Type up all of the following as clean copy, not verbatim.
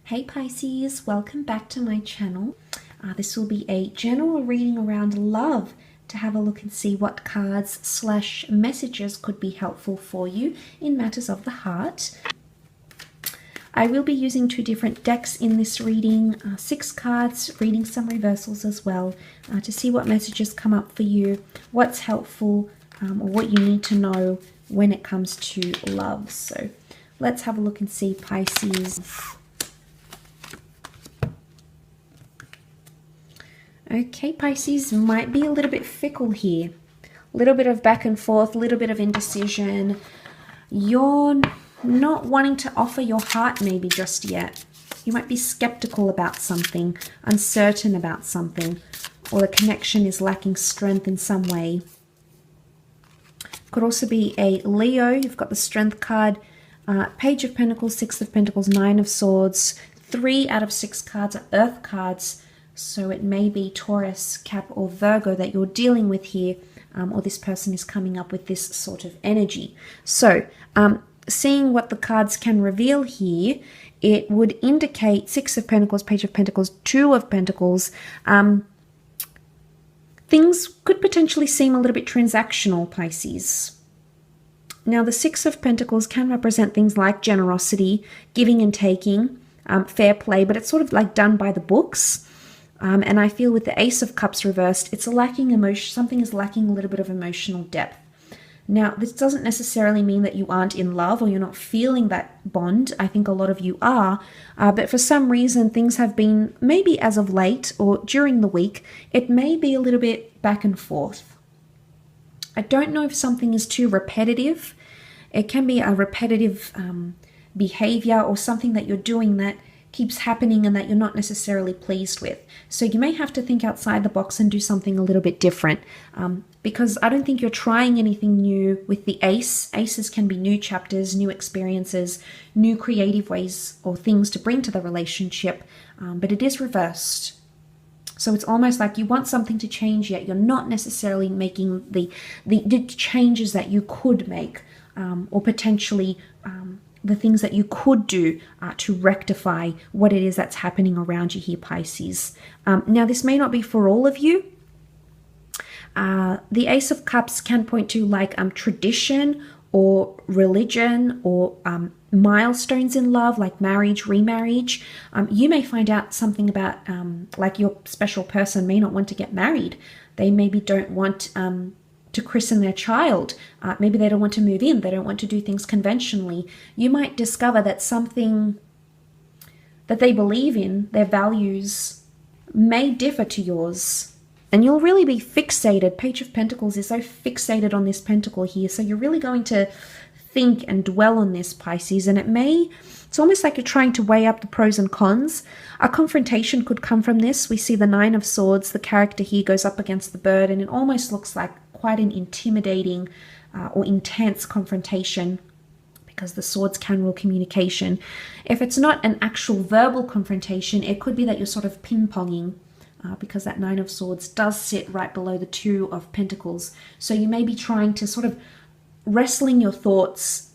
Hey Pisces, welcome back to my channel. This will be a general reading around love to have a look and see what cards / messages could be helpful for you in matters of the heart. I will be using 2 different decks in this reading, 6 cards, reading some reversals as well, to see what messages come up for you, what's helpful, or what you need to know when it comes to love. So let's have a look and see, Pisces. Okay, Pisces might be a little bit fickle here. A little bit of back and forth, a little bit of indecision. You're not wanting to offer your heart maybe just yet. You might be skeptical about something, uncertain about something, or the connection is lacking strength in some way. Could also be a Leo. You've got the Strength card, Page of Pentacles, 6 of Pentacles, 9 of Swords. 3 out of 6 cards are Earth cards. So it may be Taurus, Cap, or Virgo that you're dealing with here, or this person is coming up with this sort of energy. So seeing what the cards can reveal here, it would indicate 6 of Pentacles, Page of Pentacles, 2 of Pentacles. Things could potentially seem a little bit transactional, Pisces. Now, the 6 of Pentacles can represent things like generosity, giving and taking, fair play, but it's sort of like done by the books. And I feel with the Ace of Cups reversed, it's lacking emotion. Something is lacking a little bit of emotional depth. Now, this doesn't necessarily mean that you aren't in love or you're not feeling that bond. I think a lot of you are. But for some reason, things have been, maybe as of late or during the week, it may be a little bit back and forth. I don't know if something is too repetitive. It can be a repetitive behavior or something that you're doing that keeps happening and that you're not necessarily pleased with. So you may have to think outside the box and do something a little bit different, because I don't think you're trying anything new with the Ace. Aces can be new chapters, new experiences, new creative ways or things to bring to the relationship, but it is reversed. So it's almost like you want something to change, yet you're not necessarily making the changes that you could make, or potentially the things that you could do to rectify what it is that's happening around you here, Pisces. Now, this may not be for all of you. The Ace of Cups can point to like tradition or religion or milestones in love, like marriage, remarriage. You may find out something about like your special person may not want to get married. They maybe don't want to christen their child. Maybe they don't want to move in. They don't want to do things conventionally. You might discover that something that they believe in, their values, may differ to yours. And you'll really be fixated. Page of Pentacles is so fixated on this pentacle here. So you're really going to think and dwell on this, Pisces. And it's almost like you're trying to weigh up the pros and cons. A confrontation could come from this. We see the 9 of Swords. The character here goes up against the bird, and it almost looks like quite an intimidating or intense confrontation, because the swords can rule communication. If it's not an actual verbal confrontation, it could be that you're sort of ping-ponging, because that 9 of Swords does sit right below the 2 of Pentacles. So you may be trying to sort of wrestling your thoughts,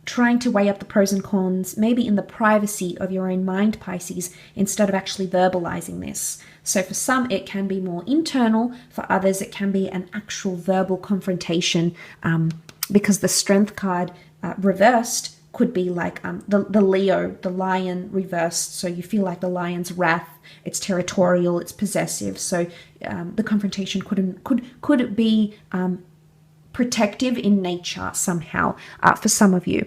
trying to weigh up the pros and cons, maybe in the privacy of your own mind, Pisces, instead of actually verbalizing this. So for some, it can be more internal. For others, it can be an actual verbal confrontation, because the Strength card reversed could be like the Leo, the lion reversed. So you feel like the lion's wrath. It's territorial, it's possessive. So the confrontation could be protective in nature somehow for some of you.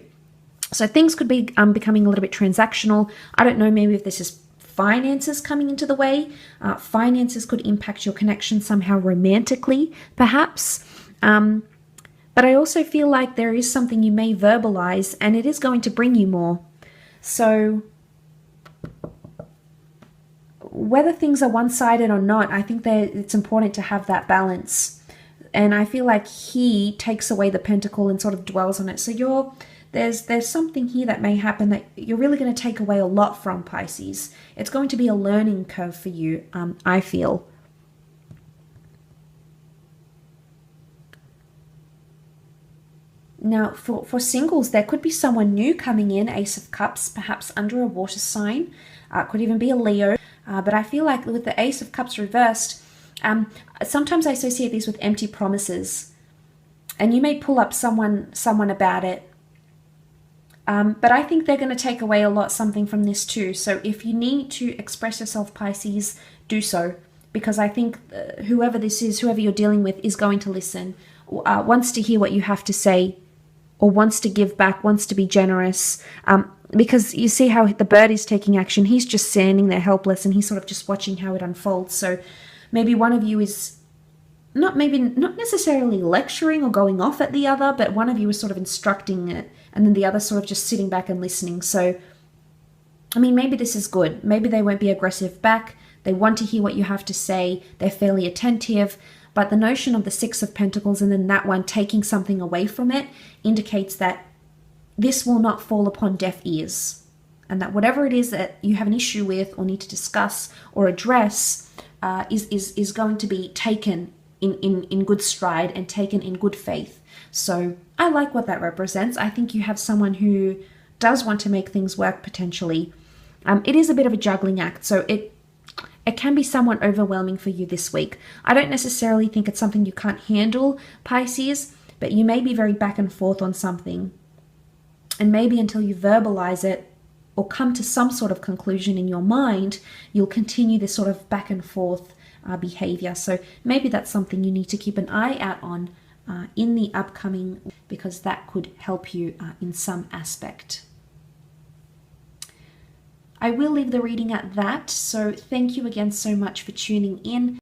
So things could be becoming a little bit transactional. I don't know, maybe if this is finances coming into the way. Finances could impact your connection somehow romantically, perhaps. But I also feel like there is something you may verbalize, and it is going to bring you more. So whether things are one-sided or not, I think that it's important to have that balance. And I feel like he takes away the pentacle and sort of dwells on it. So there's something here that may happen that you're really going to take away a lot from, Pisces. It's going to be a learning curve for you, I feel. Now, for singles, there could be someone new coming in, Ace of Cups, perhaps under a water sign. Could even be a Leo. But I feel like with the Ace of Cups reversed, sometimes I associate these with empty promises. And you may pull up someone about it. But I think they're going to take away something from this too. So if you need to express yourself, Pisces, do so. Because I think whoever this is, whoever you're dealing with, is going to listen, wants to hear what you have to say, or wants to give back, wants to be generous. Because you see how the bird is taking action. He's just standing there helpless, and he's sort of just watching how it unfolds. So maybe one of you is not necessarily lecturing or going off at the other, but one of you is sort of instructing it, and then the other sort of just sitting back and listening. So, I mean, maybe this is good. Maybe they won't be aggressive back. They want to hear what you have to say. They're fairly attentive. But the notion of the Six of Pentacles and then that one taking something away from it indicates that this will not fall upon deaf ears. And that whatever it is that you have an issue with or need to discuss or address is going to be taken in good stride and taken in good faith. So I like what that represents. I think you have someone who does want to make things work potentially. It is a bit of a juggling act, so it can be somewhat overwhelming for you this week. I don't necessarily think it's something you can't handle, Pisces, but you may be very back and forth on something. And maybe until you verbalize it or come to some sort of conclusion in your mind, you'll continue this sort of back and forth behavior. So maybe that's something you need to keep an eye out on in the upcoming, because that could help you in some aspect. I will leave the reading at that. So thank you again so much for tuning in.